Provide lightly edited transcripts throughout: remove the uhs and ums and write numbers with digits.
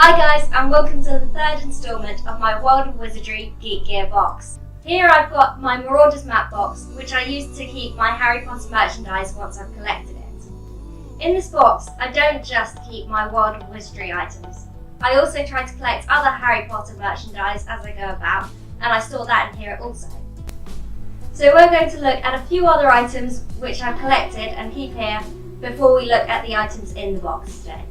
Hi guys, and welcome to the third instalment of my World of Wizardry Geek Gear box. Here I've got my Marauders map box, which I use to keep my Harry Potter merchandise once I've collected it. In this box, I don't just keep my World of Wizardry items. I also try to collect other Harry Potter merchandise as I go about, and I store that in here also. So we're going to look at a few other items which I've collected and keep here before we look at the items in the box today.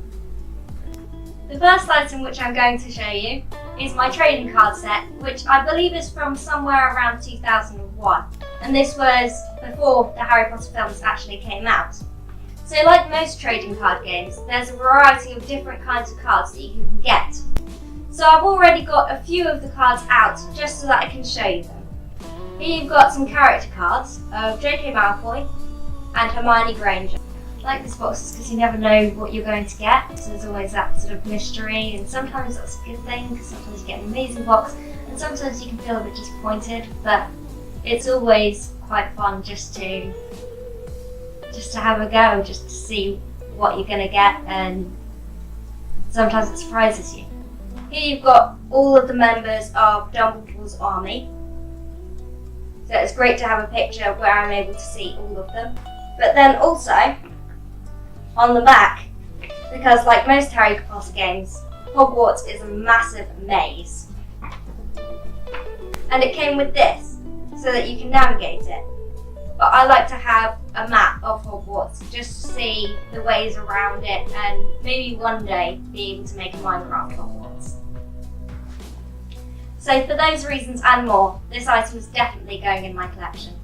The first item which I'm going to show you is my trading card set, which I believe is from somewhere around 2001, and this was before the Harry Potter films actually came out. So like most trading card games, there's a variety of different kinds of cards that you can get. So I've already got a few of the cards out just so that I can show you them. Here you've got some character cards of J.K. Malfoy and Hermione Granger. I like this box because you never know what you're going to get, so there's always that sort of mystery, and sometimes that's a good thing because sometimes you get an amazing box and sometimes you can feel a bit disappointed, but it's always quite fun just to have a go, just to see what you're going to get, and sometimes it surprises you. Here you've got all of the members of Dumbledore's army, so it's great to have a picture where I'm able to see all of them, but then also on the back, because like most Harry Potter games, Hogwarts is a massive maze. And it came with this, so that you can navigate it. But I like to have a map of Hogwarts, just to see the ways around it, and maybe one day be able to make a Minecraft Hogwarts. So for those reasons and more, this item is definitely going in my collection.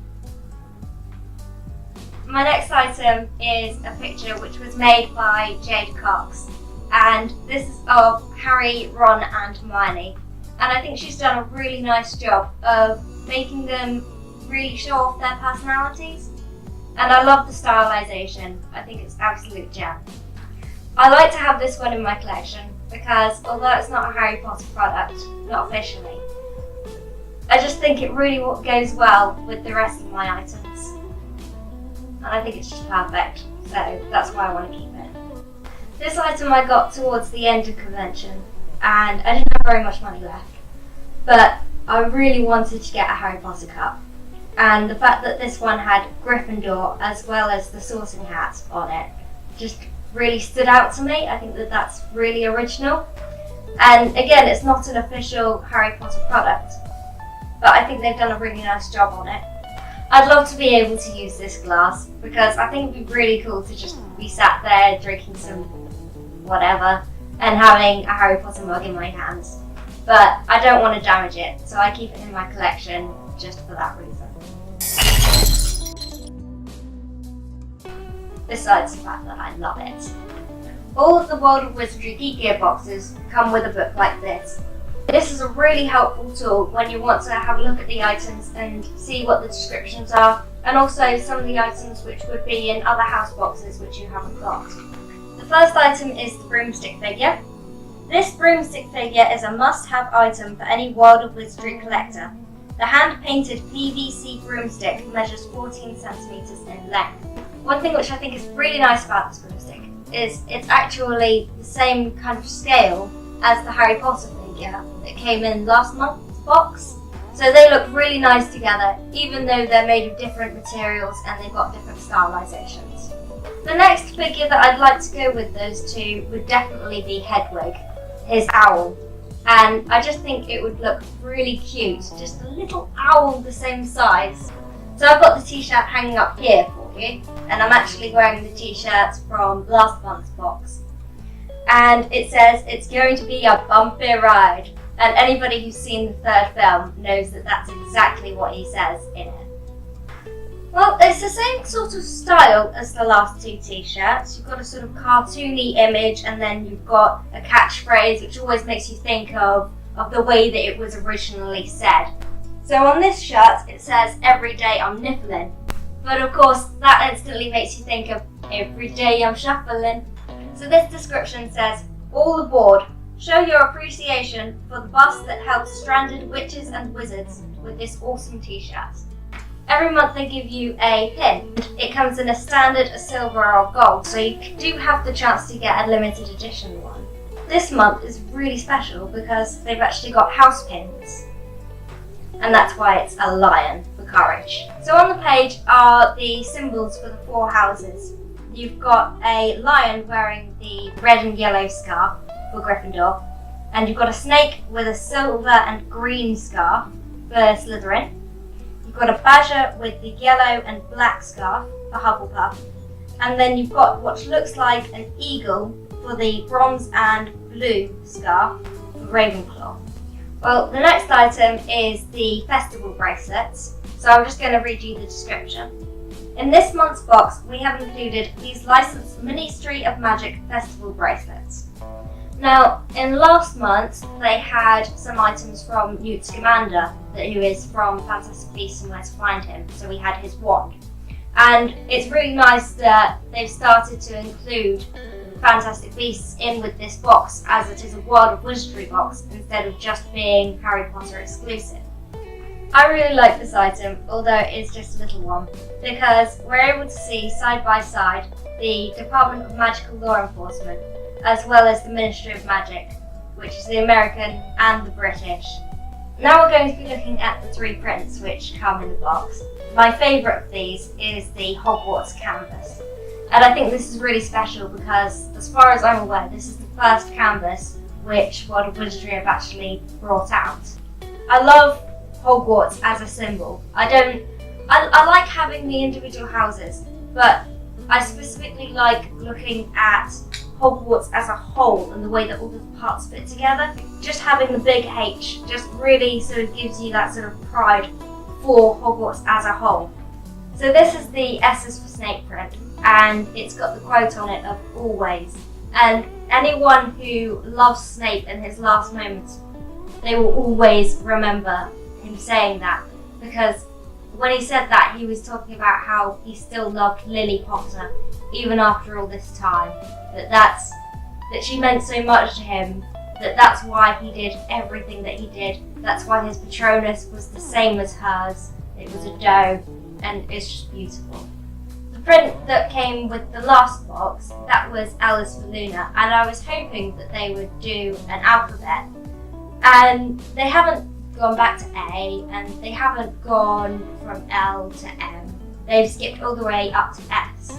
My next item is a picture which was made by Jade Cox, and this is of Harry, Ron and Hermione, and I think she's done a really nice job of making them really show off their personalities, and I love the stylization. I think it's absolute gem. I like to have this one in my collection because although it's not a Harry Potter product, not officially, I just think it really goes well with the rest of my items. And I think it's just perfect, so that's why I want to keep it. This item I got towards the end of convention, and I didn't have very much money left, but I really wanted to get a Harry Potter cup, and the fact that this one had Gryffindor as well as the sorting hat on it just really stood out to me. I think that that's really original, and again, it's not an official Harry Potter product, but I think they've done a really nice job on it. I'd love to be able to use this glass because I think it'd be really cool to just be sat there drinking some whatever and having a Harry Potter mug in my hands. But I don't want to damage it, so I keep it in my collection just for that reason. Besides the fact that I love it. All of the World of Wizardry Geek Gear boxes come with a book like this. This is a really helpful tool when you want to have a look at the items and see what the descriptions are, and also some of the items which would be in other house boxes which you haven't got. The first item is the broomstick figure. This broomstick figure is a must-have item for any World of Wizardry collector. The hand-painted PVC broomstick measures 14 centimeters in length. One thing which I think is really nice about this broomstick is it's actually the same kind of scale as the Harry Potter figure that came in last month's box. So they look really nice together, even though they're made of different materials and they've got different stylizations. The next figure that I'd like to go with those two would definitely be Hedwig, his owl. And I just think it would look really cute, just a little owl the same size. So I've got the t-shirt hanging up here for you, and I'm actually wearing the t-shirt from last month's box. And it says it's going to be a bumpy ride. And anybody who's seen the third film knows that that's exactly what he says in it. Well, it's the same sort of style as the last two t-shirts. You've got a sort of cartoony image, and then you've got a catchphrase which always makes you think of the way that it was originally said. So on this shirt it says, "Every day I'm niffling." But of course that instantly makes you think of "Every day I'm shuffling." So this description says, "All aboard, show your appreciation for the bus that helps stranded witches and wizards with this awesome t-shirt." Every month they give you a pin. It comes in a standard, a silver or a gold, so you do have the chance to get a limited edition one. This month is really special because they've actually got house pins, and that's why it's a lion for courage. So on the page are the symbols for the 4 houses. You've got a lion wearing the red and yellow scarf for Gryffindor, and you've got a snake with a silver and green scarf for Slytherin. You've got a badger with the yellow and black scarf for Hufflepuff, and then you've got what looks like an eagle for the bronze and blue scarf for Ravenclaw. Well, the next item is the festival bracelets, so I'm just going to read you the description. In this month's box, we have included these licensed Ministry of Magic festival bracelets. Now, in last month, they had some items from Newt Scamander, who is from Fantastic Beasts and Where to Find Him, so we had his wand. And it's really nice that they've started to include Fantastic Beasts in with this box, as it is a World of Wizardry box instead of just being Harry Potter exclusive. I really like this item, although it's just a little one, because we're able to see side by side the Department of Magical Law Enforcement, as well as the Ministry of Magic, which is the American and the British. Now we're going to be looking at the 3 prints which come in the box. My favourite of these is the Hogwarts canvas. And I think this is really special because, as far as I'm aware, this is the first canvas which World of Wizardry have actually brought out. I love Hogwarts as a symbol. I like having the individual houses, but I specifically like looking at Hogwarts as a whole and the way that all the parts fit together. Just having the big H just really sort of gives you that sort of pride for Hogwarts as a whole. So this is the S's for Snape print, and it's got the quote on it of always. And anyone who loves Snape in his last moments, they will always remember him saying that, because when he said that, he was talking about how he still loved Lily Potter even after all this time. That she meant so much to him, that's why he did everything that he did. That's why his Patronus was the same as hers. It was a doe, and it's just beautiful. The print that came with the last box, that was L is for Luna, and I was hoping that they would do an alphabet. And they haven't gone back to A, and they haven't gone from L to M. They've skipped all the way up to S.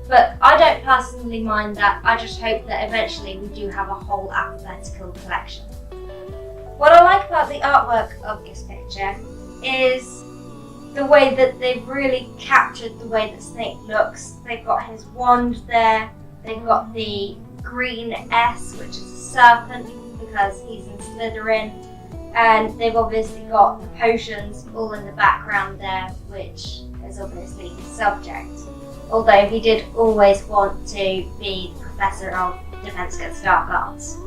But I don't personally mind that. I just hope that eventually we do have a whole alphabetical collection. What I like about the artwork of this picture is the way that they've really captured the way that Snape looks. They've got his wand there, they've got the green S, which is a serpent because he's in Slytherin, and they've obviously got the potions all in the background there, which is obviously his subject. Although he did always want to be the Professor of Defence Against Dark Arts.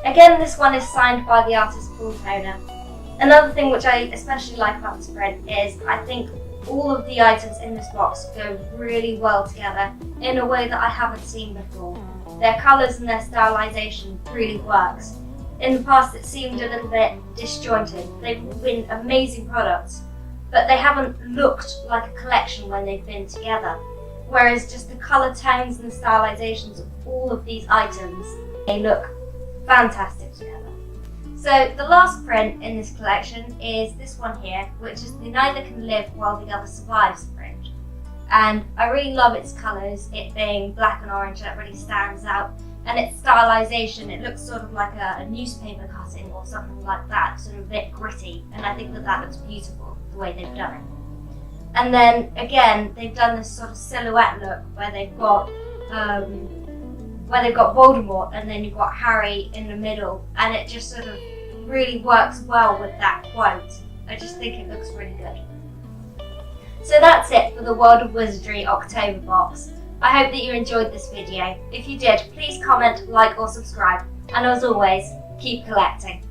Again, this one is signed by the artist Paul Toner. Another thing which I especially like about this print is I think all of the items in this box go really well together in a way that I haven't seen before. Their colours and their stylisation really works. In the past it seemed a little bit disjointed. They've been amazing products, but they haven't looked like a collection when they've been together. Whereas just the colour tones and the stylisations of all of these items, they look fantastic together. So the last print in this collection is this one here, which is the Neither Can Live While the Other Survives print. And I really love its colours, it being black and orange, that really stands out. And its stylisation, it looks sort of like a newspaper cutting or something like that, sort of a bit gritty. And I think that looks beautiful, the way they've done it. And then again, they've done this sort of silhouette look where they've got Voldemort and then you've got Harry in the middle, and it just sort of really works well with that quote. I just think it looks really good. So that's it for the World of Wizardry October box. I hope that you enjoyed this video. If you did, please comment, like or subscribe, and as always, keep collecting.